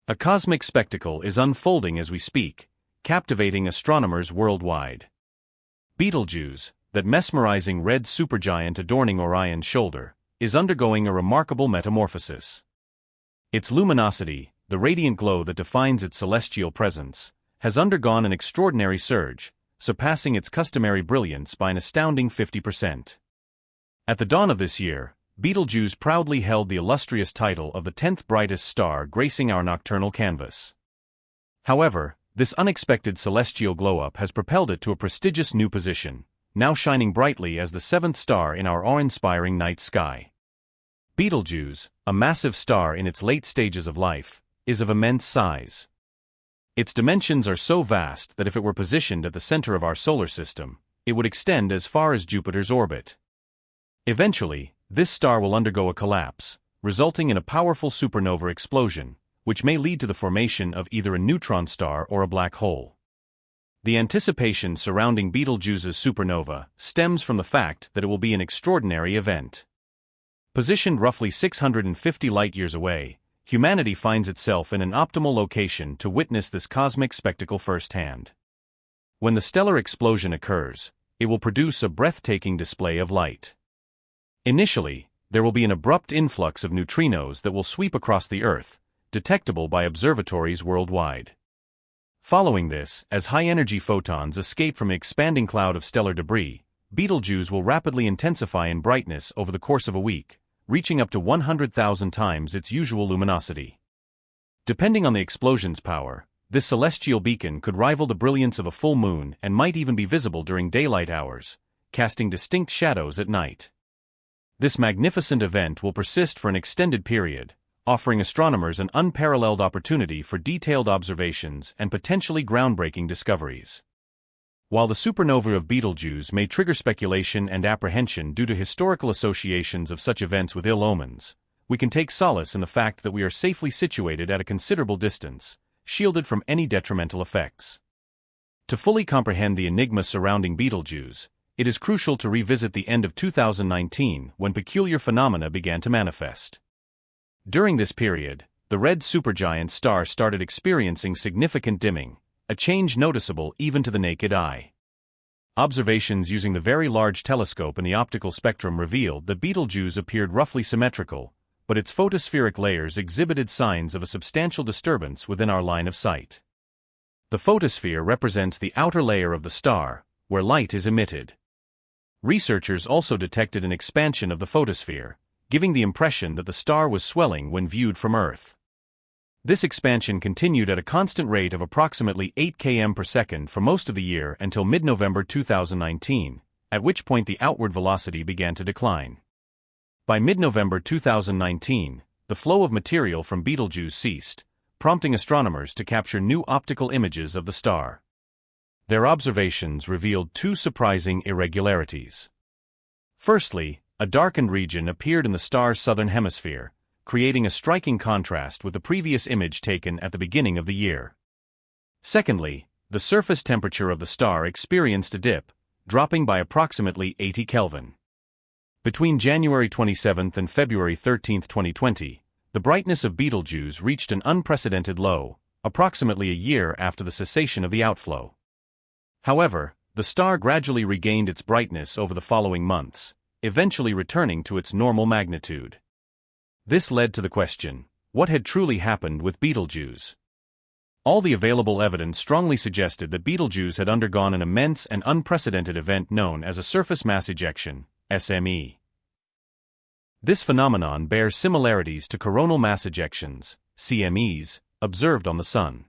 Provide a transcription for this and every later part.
A cosmic spectacle is unfolding as we speak, captivating astronomers worldwide. Betelgeuse, that mesmerizing red supergiant adorning Orion's shoulder, is undergoing a remarkable metamorphosis. Its luminosity, the radiant glow that defines its celestial presence, has undergone an extraordinary surge, surpassing its customary brilliance by an astounding 50%. At the dawn of this year, Betelgeuse proudly held the illustrious title of the 10th brightest star gracing our nocturnal canvas. However, this unexpected celestial glow-up has propelled it to a prestigious new position, now shining brightly as the 7th star in our awe-inspiring night sky. Betelgeuse, a massive star in its late stages of life, is of immense size. Its dimensions are so vast that if it were positioned at the center of our solar system, it would extend as far as Jupiter's orbit. Eventually, this star will undergo a collapse, resulting in a powerful supernova explosion, which may lead to the formation of either a neutron star or a black hole. The anticipation surrounding Betelgeuse's supernova stems from the fact that it will be an extraordinary event. Positioned roughly 650 light-years away, humanity finds itself in an optimal location to witness this cosmic spectacle firsthand. When the stellar explosion occurs, it will produce a breathtaking display of light. Initially, there will be an abrupt influx of neutrinos that will sweep across the Earth, detectable by observatories worldwide. Following this, as high-energy photons escape from an expanding cloud of stellar debris, Betelgeuse will rapidly intensify in brightness over the course of a week, reaching up to 100,000 times its usual luminosity. Depending on the explosion's power, this celestial beacon could rival the brilliance of a full moon and might even be visible during daylight hours, casting distinct shadows at night. This magnificent event will persist for an extended period, offering astronomers an unparalleled opportunity for detailed observations and potentially groundbreaking discoveries. While the supernova of Betelgeuse may trigger speculation and apprehension due to historical associations of such events with ill omens, we can take solace in the fact that we are safely situated at a considerable distance, shielded from any detrimental effects. To fully comprehend the enigma surrounding Betelgeuse, it is crucial to revisit the end of 2019 when peculiar phenomena began to manifest. During this period, the red supergiant star started experiencing significant dimming, a change noticeable even to the naked eye. Observations using the Very Large Telescope in the optical spectrum revealed that Betelgeuse appeared roughly symmetrical, but its photospheric layers exhibited signs of a substantial disturbance within our line of sight. The photosphere represents the outer layer of the star, where light is emitted. Researchers also detected an expansion of the photosphere, giving the impression that the star was swelling when viewed from Earth. This expansion continued at a constant rate of approximately 8 km per second for most of the year until mid-November 2019, at which point the outward velocity began to decline. By mid-November 2019, the flow of material from Betelgeuse ceased, prompting astronomers to capture new optical images of the star. Their observations revealed two surprising irregularities. Firstly, a darkened region appeared in the star's southern hemisphere, creating a striking contrast with the previous image taken at the beginning of the year. Secondly, the surface temperature of the star experienced a dip, dropping by approximately 80 Kelvin. Between January 27 and February 13, 2020, the brightness of Betelgeuse reached an unprecedented low, approximately a year after the cessation of the outflow. However, the star gradually regained its brightness over the following months, eventually returning to its normal magnitude. This led to the question, what had truly happened with Betelgeuse? All the available evidence strongly suggested that Betelgeuse had undergone an immense and unprecedented event known as a surface mass ejection, SME. This phenomenon bears similarities to coronal mass ejections, CMEs, observed on the Sun.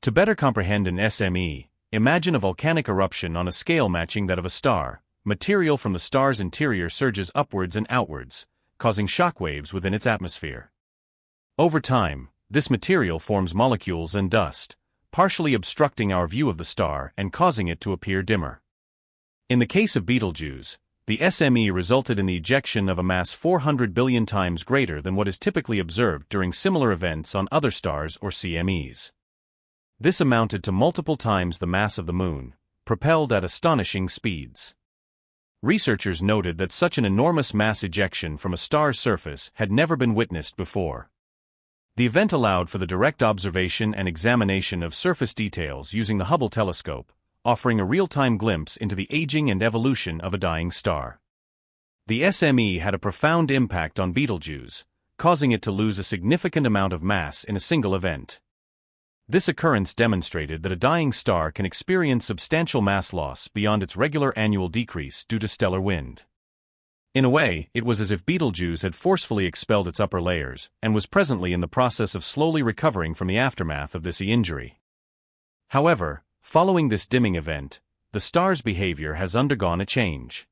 To better comprehend an SME, imagine a volcanic eruption on a scale matching that of a star. Material from the star's interior surges upwards and outwards, causing shockwaves within its atmosphere. Over time, this material forms molecules and dust, partially obstructing our view of the star and causing it to appear dimmer. In the case of Betelgeuse, the SME resulted in the ejection of a mass 400 billion times greater than what is typically observed during similar events on other stars or CMEs. This amounted to multiple times the mass of the Moon, propelled at astonishing speeds. Researchers noted that such an enormous mass ejection from a star's surface had never been witnessed before. The event allowed for the direct observation and examination of surface details using the Hubble telescope, offering a real-time glimpse into the aging and evolution of a dying star. The SME had a profound impact on Betelgeuse, causing it to lose a significant amount of mass in a single event. This occurrence demonstrated that a dying star can experience substantial mass loss beyond its regular annual decrease due to stellar wind. In a way, it was as if Betelgeuse had forcefully expelled its upper layers and was presently in the process of slowly recovering from the aftermath of this injury. However, following this dimming event, the star's behavior has undergone a change.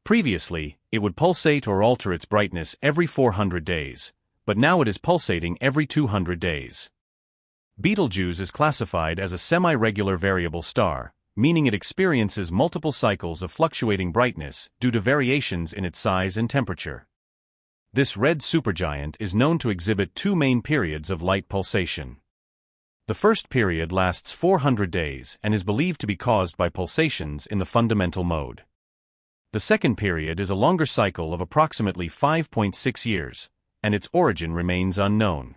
Previously, it would pulsate or alter its brightness every 400 days, but now it is pulsating every 200 days. Betelgeuse is classified as a semi-regular variable star, meaning it experiences multiple cycles of fluctuating brightness due to variations in its size and temperature. This red supergiant is known to exhibit two main periods of light pulsation. The first period lasts 400 days and is believed to be caused by pulsations in the fundamental mode. The second period is a longer cycle of approximately 5.6 years, and its origin remains unknown.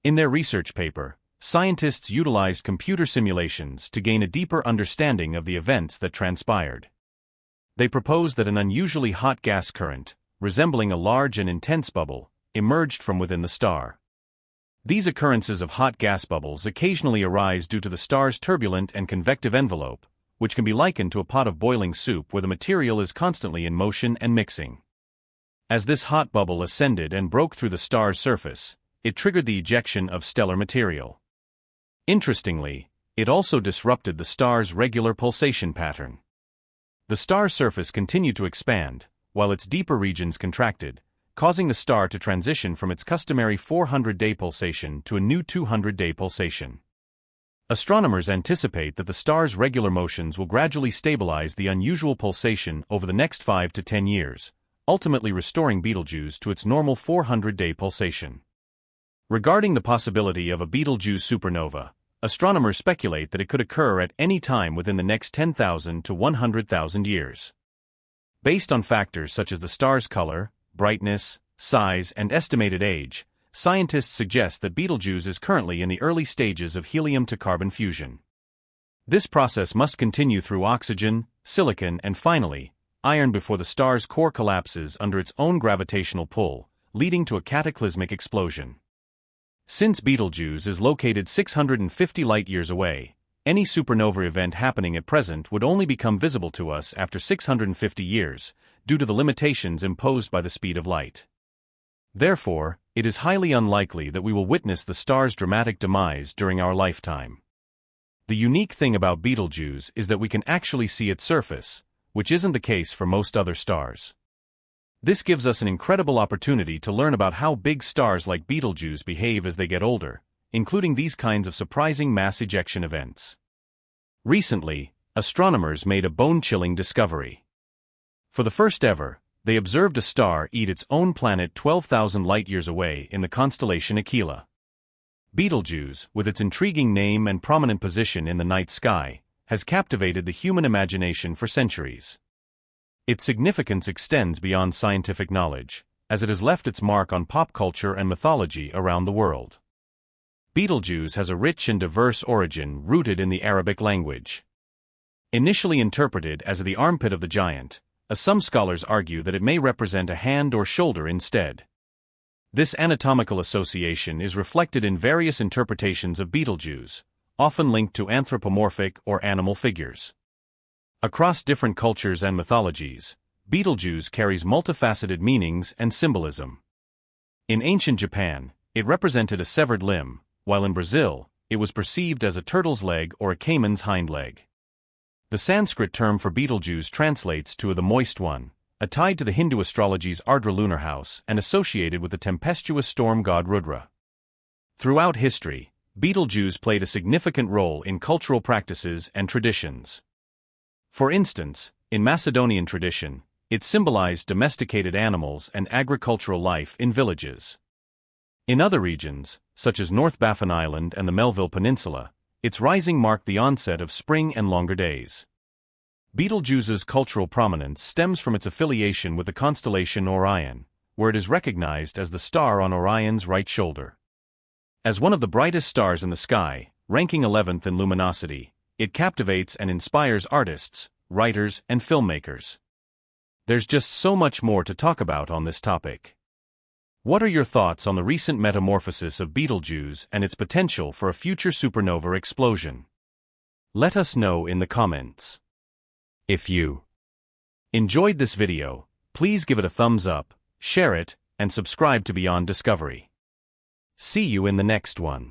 In their research paper, scientists utilized computer simulations to gain a deeper understanding of the events that transpired. They proposed that an unusually hot gas current, resembling a large and intense bubble, emerged from within the star. These occurrences of hot gas bubbles occasionally arise due to the star's turbulent and convective envelope, which can be likened to a pot of boiling soup where the material is constantly in motion and mixing. As this hot bubble ascended and broke through the star's surface, it triggered the ejection of stellar material. Interestingly, it also disrupted the star's regular pulsation pattern. The star's surface continued to expand, while its deeper regions contracted, causing the star to transition from its customary 400-day pulsation to a new 200-day pulsation. Astronomers anticipate that the star's regular motions will gradually stabilize the unusual pulsation over the next 5 to 10 years, ultimately restoring Betelgeuse to its normal 400-day pulsation. Regarding the possibility of a Betelgeuse supernova, astronomers speculate that it could occur at any time within the next 10,000 to 100,000 years. Based on factors such as the star's color, brightness, size, and estimated age, scientists suggest that Betelgeuse is currently in the early stages of helium-to-carbon fusion. This process must continue through oxygen, silicon, and finally, iron before the star's core collapses under its own gravitational pull, leading to a cataclysmic explosion. Since Betelgeuse is located 650 light-years away, any supernova event happening at present would only become visible to us after 650 years, due to the limitations imposed by the speed of light. Therefore, it is highly unlikely that we will witness the star's dramatic demise during our lifetime. The unique thing about Betelgeuse is that we can actually see its surface, which isn't the case for most other stars. This gives us an incredible opportunity to learn about how big stars like Betelgeuse behave as they get older, including these kinds of surprising mass ejection events. Recently, astronomers made a bone-chilling discovery. For the first ever, they observed a star eat its own planet 12,000 light-years away in the constellation Aquila. Betelgeuse, with its intriguing name and prominent position in the night sky, has captivated the human imagination for centuries. Its significance extends beyond scientific knowledge, as it has left its mark on pop culture and mythology around the world. Betelgeuse has a rich and diverse origin rooted in the Arabic language. Initially interpreted as the armpit of the giant, some scholars argue that it may represent a hand or shoulder instead. This anatomical association is reflected in various interpretations of Betelgeuse, often linked to anthropomorphic or animal figures. Across different cultures and mythologies, Betelgeuse carries multifaceted meanings and symbolism. In ancient Japan, it represented a severed limb, while in Brazil, it was perceived as a turtle's leg or a caiman's hind leg. The Sanskrit term for Betelgeuse translates to the moist one, tied to the Hindu astrology's Ardra lunar house and associated with the tempestuous storm god Rudra. Throughout history, Betelgeuse played a significant role in cultural practices and traditions. For instance, in Macedonian tradition, it symbolized domesticated animals and agricultural life in villages. In other regions, such as North Baffin Island and the Melville Peninsula, its rising marked the onset of spring and longer days. Betelgeuse's cultural prominence stems from its affiliation with the constellation Orion, where it is recognized as the star on Orion's right shoulder. As one of the brightest stars in the sky, ranking 11th in luminosity, it captivates and inspires artists, writers, and filmmakers. There's just so much more to talk about on this topic. What are your thoughts on the recent metamorphosis of Betelgeuse and its potential for a future supernova explosion? Let us know in the comments. If you enjoyed this video, please give it a thumbs up, share it, and subscribe to Beyond Discovery. See you in the next one.